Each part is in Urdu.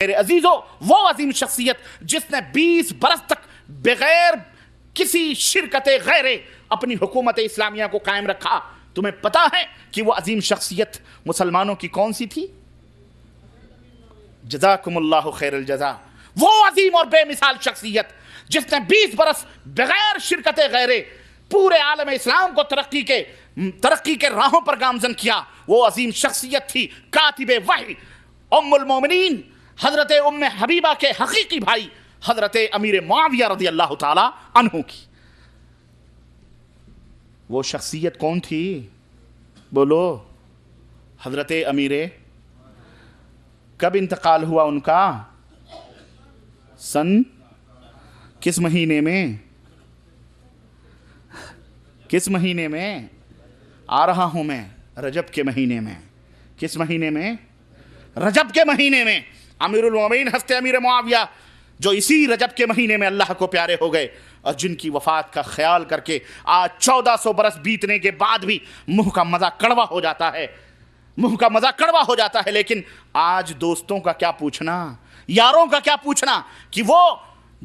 میرے عزیزوں، وہ عظیم شخصیت جس نے 20 برس تک بغیر کسی شرکت غیر اپنی حکومت اسلامیہ کو قائم رکھا، تمہیں پتا ہے کہ وہ عظیم شخصیت مسلمانوں کی کون سی تھی؟ جزاکم اللہ خیر الجزا۔ وہ عظیم اور بے مثال شخصیت جس نے 20 برس بغیر شرکت غیر پورے عالم اسلام کو ترقی کے راہوں پر گامزن کیا، وہ عظیم شخصیت تھی کاتب وحی ام المومنین حضرت ام حبیبہ کے حقیقی بھائی حضرت امیر معاویہ رضی اللہ تعالی عنہ کی۔ وہ شخصیت کون تھی؟ بولو۔ حضرت امیر۔ کب انتقال ہوا ان کا؟ سن کس مہینے میں؟ کس مہینے میں؟ آ رہا ہوں میں، رجب کے مہینے میں۔ کس مہینے میں؟ رجب کے مہینے میں۔ امیر المومنین حضرت امیر معاویہ جو اسی رجب کے مہینے میں اللہ کو پیارے ہو گئے، اور جن کی وفات کا خیال کر کے آج 1400 برس بیتنے کے بعد بھی منہ کا مزہ کڑوا ہو جاتا ہے، منہ کا مزہ کڑوا ہو جاتا ہے۔ لیکن آج دوستوں کا کیا پوچھنا، یاروں کا کیا پوچھنا کہ وہ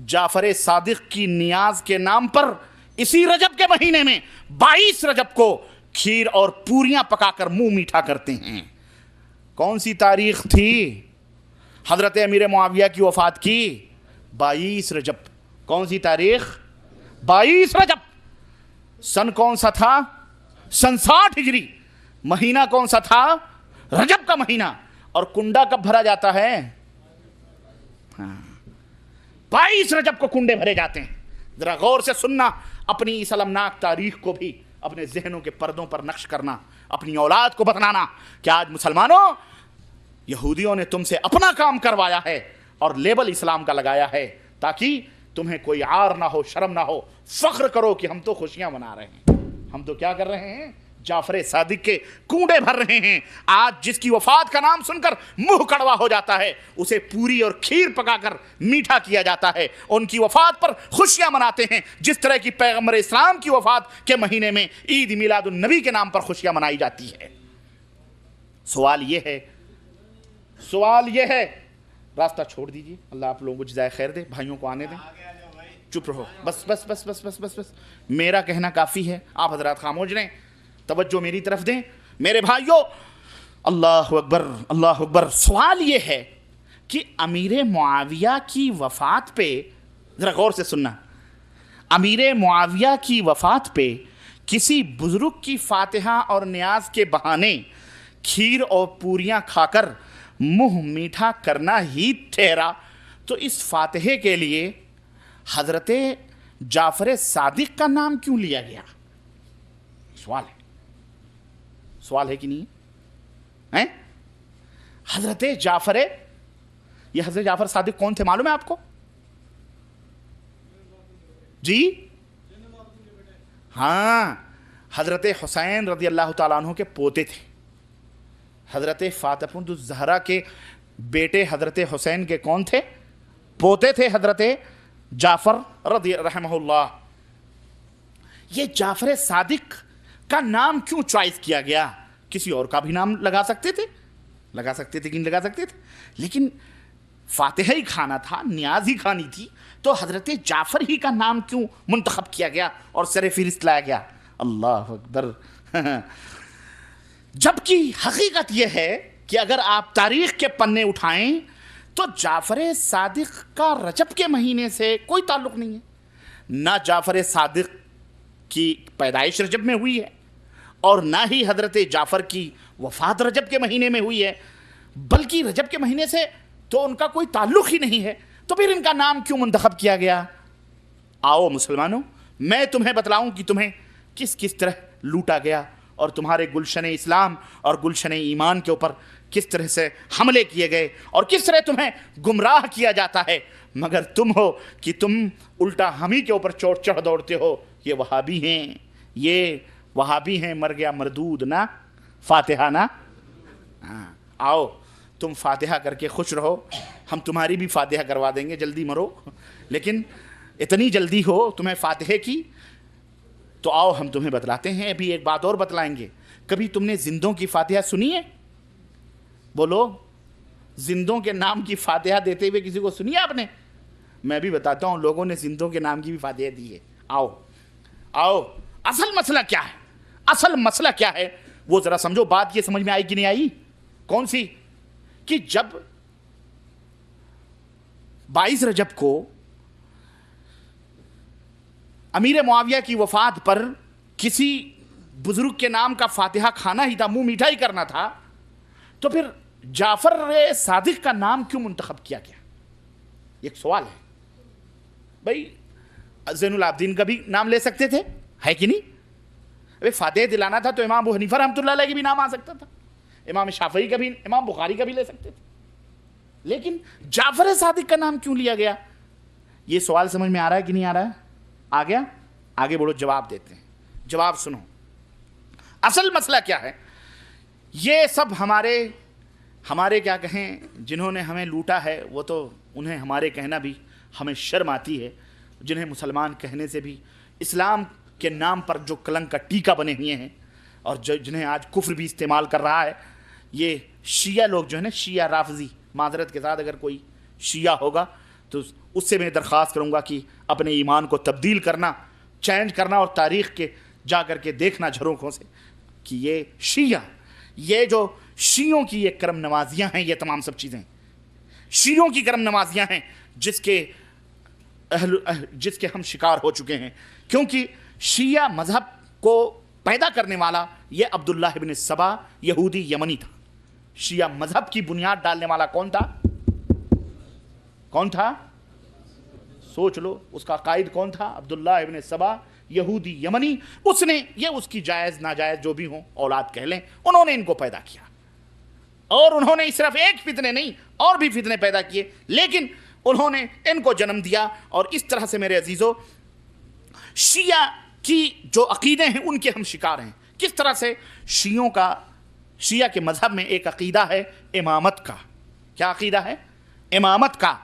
جعفر صادق کی نیاز کے نام پر اسی رجب کے مہینے میں 22 رجب کو کھیر اور پوریاں پکا کر منہ میٹھا کرتے ہیں۔ کون سی تاریخ تھی حضرت امیر معاویہ کی وفات کی؟ 22 رجب۔ کون سی تاریخ؟ 22 رجب۔ سن کون سا تھا؟ سن 60 ہجری۔ مہینہ کون سا تھا؟ رجب کا مہینہ۔ اور کنڈا کب بھرا جاتا ہے؟ 22 رجب کو کنڈے بھرے جاتے ہیں۔ ذرا غور سے سننا، اپنی اس المناک تاریخ کو بھی اپنے ذہنوں کے پردوں پر نقش کرنا، اپنی اولاد کو بتلانا کہ آج مسلمانوں، یہودیوں نے تم سے اپنا کام کروایا ہے اور لیبل اسلام کا لگایا ہے تاکہ تمہیں کوئی عار نہ ہو، شرم نہ ہو، فخر کرو کہ ہم تو خوشیاں منا رہے ہیں۔ ہم تو کیا کر رہے ہیں؟ جعفر صادق کے کنڈے بھر رہے ہیں۔ آج جس کی وفات کا نام سن کر منہ کڑوا ہو جاتا ہے، اسے پوری اور کھیر پکا کر میٹھا کیا جاتا ہے، ان کی وفات پر خوشیاں مناتے ہیں، جس طرح کی پیغمبر اسلام کی وفات کے مہینے میں عید میلاد النبی کے نام پر خوشیاں منائی جاتی ہے۔ سوال یہ ہے، راستہ چھوڑ دیجیے، اللہ آپ لوگوں کو جزائے خیر دے، بھائیوں کو آنے دیں، چپ رہو، بس بس بس بس بس بس بس میرا کہنا کافی ہے، آپ حضرات خاموش رہیں، توجہ میری طرف دیں میرے بھائیوں۔ اللہ اکبر، اللہ اکبر۔ سوال یہ ہے کہ امیر معاویہ کی وفات پہ، ذرا غور سے سننا، امیر معاویہ کی وفات پہ کسی بزرگ کی فاتحہ اور نیاز کے بہانے کھیر اور پوریاں کھا کر منہ میٹھا کرنا ہی ٹھہرا، تو اس فاتحے کے لیے حضرت جعفر صادق کا نام کیوں لیا گیا؟ سوال ہے کہ نہیں ہے؟ حضرت جعفر، یہ حضرت جعفر صادق کون تھے معلوم ہے آپ کو؟ جی ہاں، حضرت حسین رضی اللہ تعالیٰ عنہ کے پوتے تھے۔ حضرت فاطمہ الزہرا کے بیٹے حضرت حسین کے کون تھے؟ پوتے تھے حضرت جعفر رضی رحمہ اللہ۔ یہ جعفر صادق کا نام کیوں چوائس کیا گیا؟ کسی اور کا بھی نام لگا سکتے تھے کہ نہیں لگا سکتے تھے، لیکن فاتحہ ہی کھانا تھا، نیاز ہی کھانی تھی، تو حضرت جعفر ہی کا نام کیوں منتخب کیا گیا اور سر فہرست لایا گیا؟ اللہ اکبر۔ جبکہ حقیقت یہ ہے کہ اگر آپ تاریخ کے پنے اٹھائیں تو جعفر صادق کا رجب کے مہینے سے کوئی تعلق نہیں ہے، نہ جعفر صادق کی پیدائش رجب میں ہوئی ہے اور نہ ہی حضرت جعفر کی وفات رجب کے مہینے میں ہوئی ہے، بلکہ رجب کے مہینے سے تو ان کا کوئی تعلق ہی نہیں ہے، تو پھر ان کا نام کیوں منتخب کیا گیا؟ آؤ مسلمانوں، میں تمہیں بتلاؤں کہ تمہیں کس کس طرح لوٹا گیا اور تمہارے گلشن اسلام اور گلشن ایمان کے اوپر کس طرح سے حملے کیے گئے اور کس طرح تمہیں گمراہ کیا جاتا ہے، مگر تم ہو کہ تم الٹا ہم ہی کے اوپر چوٹ چڑھ دوڑتے ہو۔ یہ وہابی ہیں، یہ وہابی ہیں، مر گیا مردود نہ فاتحہ نہ۔ آؤ تم فاتحہ کر کے خوش رہو، ہم تمہاری بھی فاتحہ کروا دیں گے، جلدی مرو، لیکن اتنی جلدی ہو تمہیں فاتحے کی تو آؤ ہم تمہیں بتلاتے ہیں۔ ابھی ایک بات اور بتلائیں گے، کبھی تم نے زندوں کی فاتحہ سنی ہے؟ بولو، زندوں کے نام کی فاتحہ دیتے ہوئے کسی کو سنی آپ نے؟ میں بھی بتاتا ہوں، لوگوں نے زندوں کے نام کی بھی فاتحہ دی ہے. آؤ آؤ، اصل مسئلہ کیا ہے؟ اصل مسئلہ کیا ہے وہ ذرا سمجھو. بات یہ سمجھ میں آئی کہ نہیں آئی؟ کون سی؟ کہ جب 22 رجب کو امیر معاویہ کی وفات پر کسی بزرگ کے نام کا فاتحہ کھانا ہی تھا، منہ میٹھا ہی کرنا تھا، تو پھر جعفر صادق کا نام کیوں منتخب کیا گیا؟ ایک سوال ہے بھائی. زین العابدین کا بھی نام لے سکتے تھے، ہے کہ نہیں؟ ابھی فاتحہ دلانا تھا تو امام ابو حنیفہ رحمۃ اللہ علیہ کا بھی نام آ سکتا تھا، امام شافعی کا بھی، امام بخاری کا بھی لے سکتے تھے، لیکن جعفر صادق کا نام کیوں لیا گیا؟ یہ سوال سمجھ میں آ رہا ہے کہ نہیں آ رہا ہے؟ آ گیا؟ آگے بڑھو، جواب دیتے ہیں. جواب سنو. اصل مسئلہ کیا ہے؟ یہ سب ہمارے کیا کہیں، جنہوں نے ہمیں لوٹا ہے وہ تو انہیں ہمارے کہنا بھی ہمیں شرم آتی ہے، جنہیں مسلمان کہنے سے بھی، اسلام کے نام پر جو کلنک کا ٹیکا بنے ہوئے ہیں اور جنہیں آج کفر بھی استعمال کر رہا ہے، یہ شیعہ لوگ جو ہے نا، شیعہ رافضی. معذرت کے ساتھ اگر کوئی شیعہ ہوگا تو اس سے میں درخواست کروں گا کہ اپنے ایمان کو تبدیل کرنا، چینج کرنا، اور تاریخ کے جا کر کے دیکھنا جھروکھوں سے کہ یہ شیعہ، یہ جو شیعوں کی یہ کرم نوازیاں ہیں، یہ تمام سب چیزیں شیعوں کی کرم نوازیاں ہیں جس کے ہم شکار ہو چکے ہیں. کیونکہ شیعہ مذہب کو پیدا کرنے والا یہ عبداللہ ابن سبا یہودی یمنی تھا. شیعہ مذہب کی بنیاد ڈالنے والا کون تھا؟ کون تھا؟ سوچ لو. اس کا قائد کون تھا؟ عبداللہ ابن سبا یہودی یمنی. اس نے یہ اس کی جائز ناجائز جو بھی ہوں اولاد کہہ لیں، انہوں نے ان کو پیدا کیا، اور انہوں نے صرف ایک فتنے نہیں اور بھی فتنے پیدا کیے، لیکن انہوں نے ان کو جنم دیا. اور اس طرح سے میرے عزیزو، شیعہ کی جو عقیدے ہیں ان کے ہم شکار ہیں. کس طرح سے؟ شیعہ کے مذہب میں ایک عقیدہ ہے امامت کا. کیا عقیدہ ہے؟ امامت کا،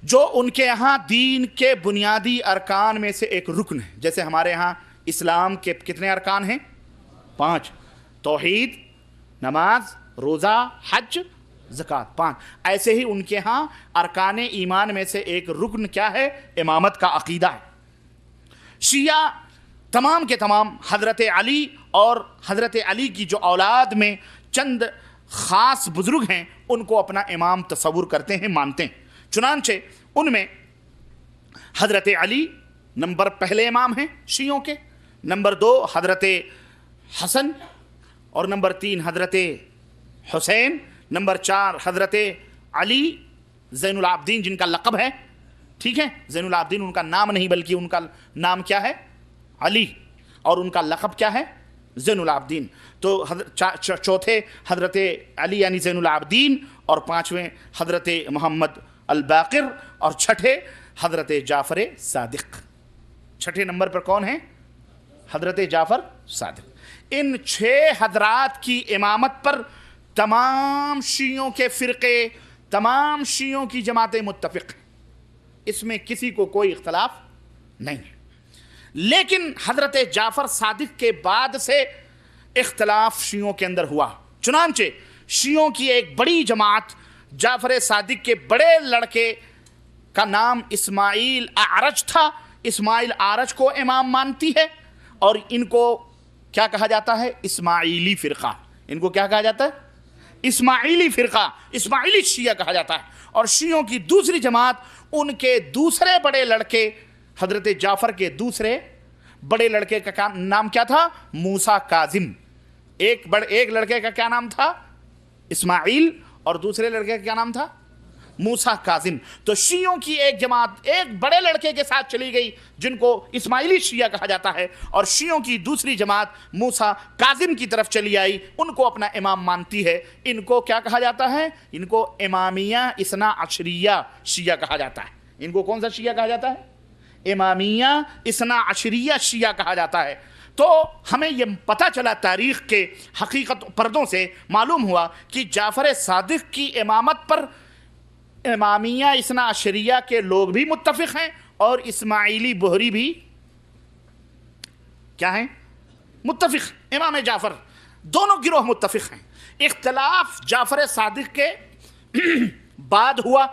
جو ان کے ہاں دین کے بنیادی ارکان میں سے ایک رکن ہے. جیسے ہمارے ہاں اسلام کے کتنے ارکان ہیں؟ 5. توحید، نماز، روزہ، حج، زکوٰۃ، 5. ایسے ہی ان کے ہاں ارکان ایمان میں سے ایک رکن کیا ہے؟ امامت کا عقیدہ ہے. شیعہ تمام کے تمام حضرت علی اور حضرت علی کی جو اولاد میں چند خاص بزرگ ہیں ان کو اپنا امام تصور کرتے ہیں، مانتے ہیں. چنانچہ ان میں حضرت علی نمبر پہلے امام ہیں شیعوں کے، نمبر 2 حضرت حسن، اور نمبر 3 حضرت حسین، نمبر 4 حضرت علی زین العابدین جن کا لقب ہے. ٹھیک ہے، زین العابدین ان کا نام نہیں بلکہ ان کا نام کیا ہے؟ علی، اور ان کا لقب کیا ہے؟ زین العابدین. تو چوتھے حضرت علی یعنی زین العابدین، اور 5ویں حضرت محمد الباقر، اور 6 حضرت جعفر صادق. 6 نمبر پر کون ہیں؟ حضرت جعفر صادق. ان 6 حضرات کی امامت پر تمام شیعوں کے فرقے، تمام شیعوں کی جماعتیں متفق ہیں، اس میں کسی کو کوئی اختلاف نہیں ہے. لیکن حضرت جعفر صادق کے بعد سے اختلاف شیعوں کے اندر ہوا. چنانچہ شیعوں کی ایک بڑی جماعت جعفر صادق کے بڑے لڑکے کا نام اسماعیل اعرج تھا، اسماعیل اعرج کو امام مانتی ہے، اور ان کو کیا کہا جاتا ہے؟ اسماعیلی فرقہ. ان کو کیا کہا جاتا ہے؟ اسماعیلی فرقہ، اسماعیلی شیعہ کہا جاتا ہے. اور شیعوں کی دوسری جماعت، ان کے دوسرے بڑے لڑکے، حضرت جعفر کے دوسرے بڑے لڑکے کا نام کیا تھا؟ موسیٰ کاظم. ایک لڑکے کا کیا نام تھا؟ اسماعیل، اور دوسرے لڑکے کا کیا نام تھا؟ موسیٰ کاظم. تو شیعوں کی ایک جماعت ایک بڑے لڑکے کے ساتھ چلی گئی جن کو اسماعیلی شیعہ کہا جاتا ہے، اور شیعوں کی دوسری جماعت موسیٰ کاظم کی طرف چلی آئی، ان کو اپنا امام مانتی ہے. ان کو کیا کہا جاتا ہے؟ ان کو امامیہ اثنا عشریہ شیعہ کہا جاتا ہے. ان کو کون سا شیعہ کہا جاتا ہے؟ امامیہ اثنا عشریہ شیعہ کہا جاتا ہے. تو ہمیں یہ پتہ چلا، تاریخ کے حقیقت پردوں سے معلوم ہوا کہ جعفر صادق کی امامت پر امامیہ اثنا عشریہ کے لوگ بھی متفق ہیں، اور اسماعیلی بہری بھی کیا ہیں؟ متفق. امام جعفر دونوں گروہ متفق ہیں. اختلاف جعفر صادق کے بعد ہوا